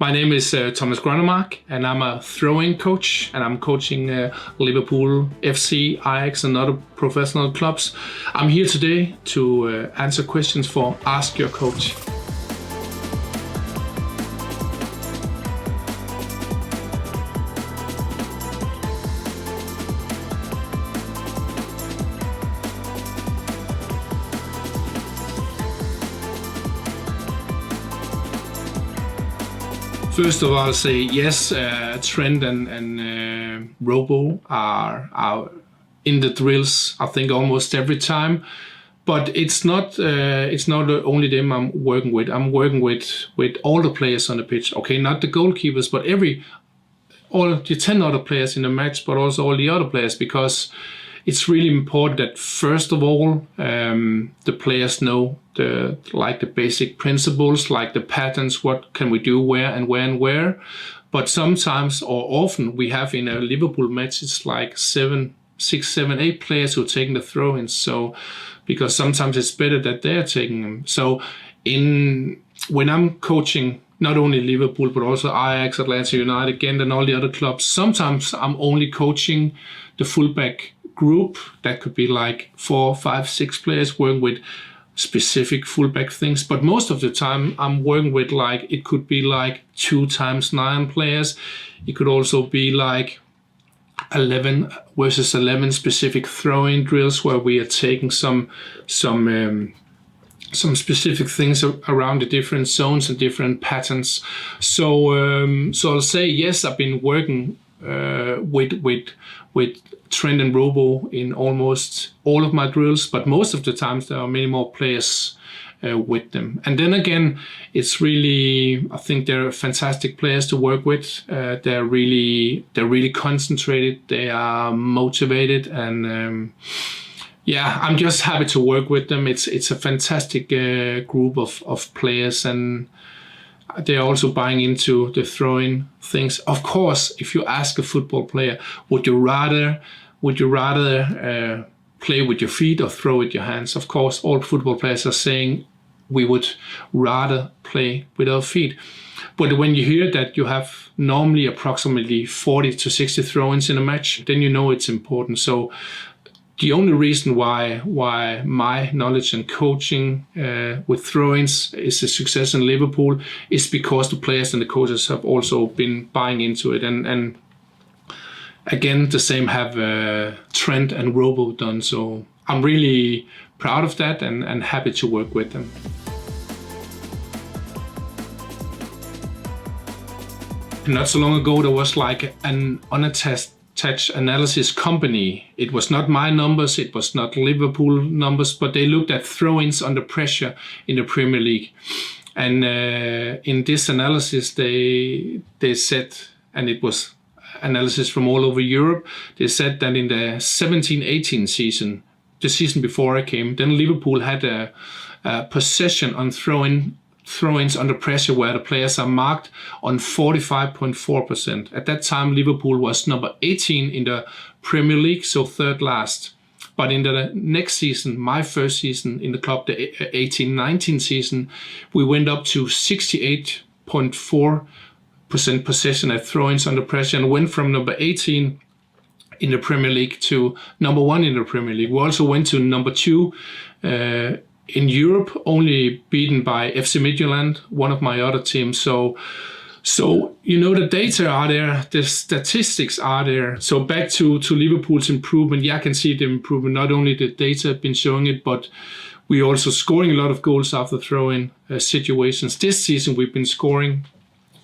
My name is Thomas Gronnemark, and I'm a throwing coach, and I'm coaching Liverpool FC, Ajax, and other professional clubs. I'm here today to answer questions for Ask Your Coach. First of all, I'll say yes, Trent and Robo are in the drills, I think, almost every time. But it's not only them I'm working with. I'm working with all the players on the pitch. Okay, not the goalkeepers, but all the 10 other players in the match, but also all the other players, because it's really important that first of all the players know the basic principles, like the patterns, what can we do where and where. But sometimes or often we have in a Liverpool match, it's like 6, 7, 8 players who are taking the throw-ins. So because sometimes it's better that they're taking them. So when I'm coaching not only Liverpool but also Ajax, Atlanta United, Ghent, and all the other clubs, sometimes I'm only coaching the fullback group. That could be like 4, 5, 6 players working with specific fullback things, but most of the time I'm working with it could be 2 times 9 players. It could also be 11 versus 11 specific throw-in drills where we are taking some specific things around the different zones and different patterns. So I'll say yes, I've been working with Trent and Robo in almost all of my drills, but most of the times there are many more players with them. And then again, it's really, I think they're fantastic players to work with. They're really concentrated. They are motivated, and I'm just happy to work with them. It's a fantastic group of players, and they're also buying into the throwing things. Of course, if you ask a football player, would you rather play with your feet or throw with your hands? Of course, all football players are saying we would rather play with our feet. But when you hear that you have normally approximately 40 to 60 throw-ins in a match, then you know it's important. So the only reason why my knowledge and coaching with throw-ins is a success in Liverpool is because the players and the coaches have also been buying into it. And again, the same have Trent and Robo done. So I'm really proud of that and happy to work with them. Not so long ago, there was an unattached analysis company. It was not my numbers, it was not Liverpool numbers, but they looked at throw-ins under pressure in the Premier League. And in this analysis, they said, and it was analysis from all over Europe, they said that in the 17-18 season, the season before I came, then Liverpool had a possession on throw-ins under pressure where the players are marked on 45.4%. At that time, Liverpool was number 18 in the Premier League, so third last. But in the next season, my first season in the club, the 18-19 season, we went up to 68.4% possession at throw-ins under pressure and went from number 18 in the Premier League to number 1 in the Premier League. We also went to number 2 in Europe, only beaten by FC Midtjylland, one of my other teams. So the data are there, the statistics are there. So back to Liverpool's improvement. Yeah, I can see the improvement. Not only the data have been showing it, but we're also scoring a lot of goals after throw-in situations. This season we've been scoring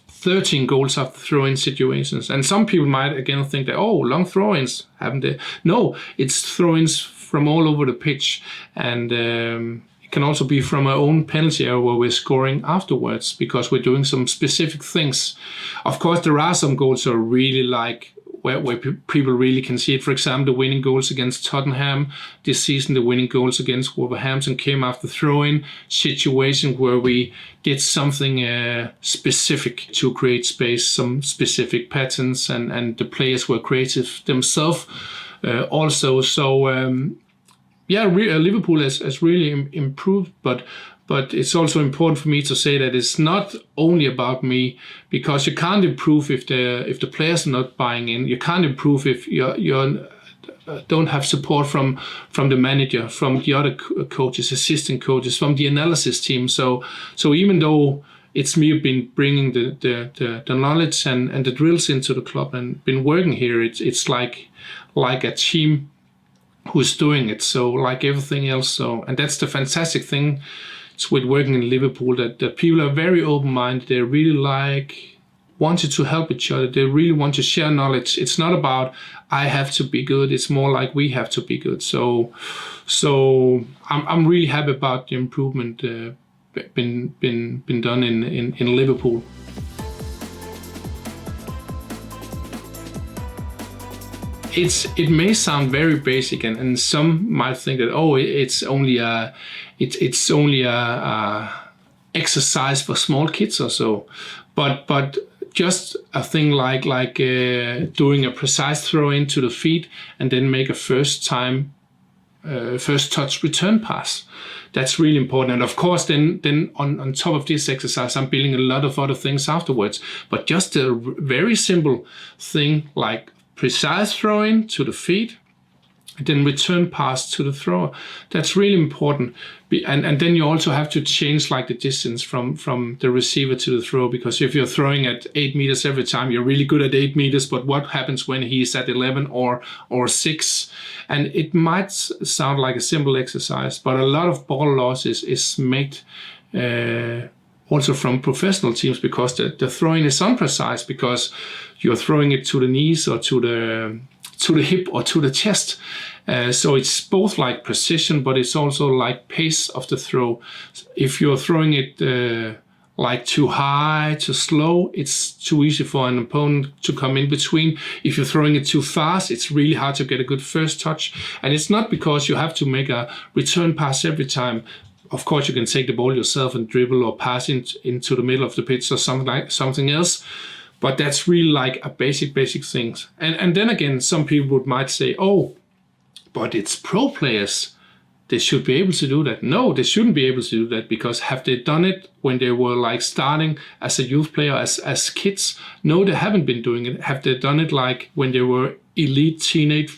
13 goals after throw-in situations. And some people might again think that, long throw-ins, haven't they? No, it's throw-ins from all over the pitch. And it can also be from our own penalty area where we're scoring afterwards because we're doing some specific things. Of course, there are some goals that are really where people really can see it. For example, the winning goals against Tottenham this season, the winning goals against Wolverhampton came after throw-in situation where we did something specific to create space, some specific patterns, and the players were creative themselves also. So Liverpool has really improved, but But it's also important for me to say that it's not only about me, because you can't improve if the players are not buying in. You can't improve if you don't have support from the manager, from the other coaches, assistant coaches, from the analysis team. So even though it's me been bringing the knowledge and the drills into the club and been working here, it's like a team who's doing it. So like everything else. So, and that's the fantastic thing with working in Liverpool, that the people are very open-minded. They really wanted to help each other. They really want to share knowledge. It's not about I have to be good. It's more like we have to be good. So I'm really happy about the improvement been done in Liverpool. It may sound very basic, and some might think that it's only a exercise for small kids or so, but just a thing like doing a precise throw into the feet and then make a first touch return pass. That's really important. And of course, then on top of this exercise, I'm building a lot of other things afterwards. But just a very simple thing like precise throwing to the feet, and then return pass to the thrower. That's really important. And then you also have to change like the distance from the receiver to the thrower, because if you're throwing at 8 meters every time, you're really good at 8 meters, but what happens when he's at 11 or 6? And it might sound like a simple exercise, but a lot of ball loss is made also from professional teams, because the throwing is imprecise, because you're throwing it to the knees or to the hip or to the chest. So it's both like precision, but it's also like pace of the throw. If you're throwing it like too high, too slow, it's too easy for an opponent to come in between. If you're throwing it too fast, it's really hard to get a good first touch. And it's not because you have to make a return pass every time. Of course, you can take the ball yourself and dribble or pass into the middle of the pitch or something else. But that's really like a basic things. And then again, some people might say, but it's pro players. They should be able to do that. No, they shouldn't be able to do that, because have they done it when they were like starting as a youth player, as kids? No, they haven't been doing it. Have they done it like when they were elite teenage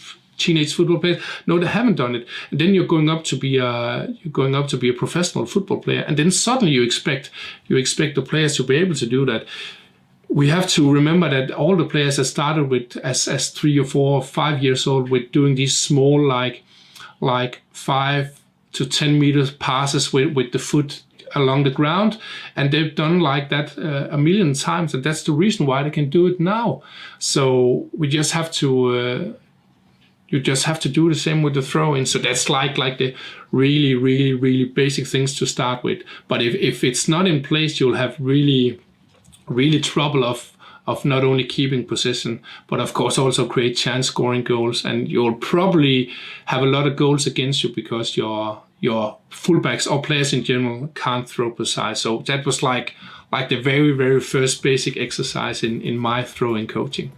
football players? No, they haven't done it. And then you're going up to be a professional football player, and then suddenly you expect the players to be able to do that. We have to remember that all the players that started with as 3 or 4 or 5 years old with doing these small like 5 to 10 meters passes with the foot along the ground, and they've done like that a million times, and that's the reason why they can do it now. So we just have to you just have to do the same with the throw-in. So that's like the really basic things to start with. But if it's not in place, you'll have really trouble of not only keeping possession, but of course also create chance scoring goals. And you'll probably have a lot of goals against you because your fullbacks or players in general can't throw precise. So that was like the very first basic exercise in my throwing coaching.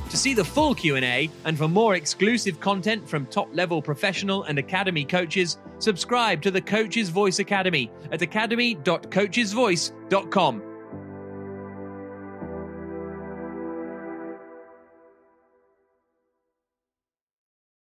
To see the full Q&A and for more exclusive content from top-level professional and academy coaches, subscribe to the Coach's Voice Academy at academy.coachesvoice.com.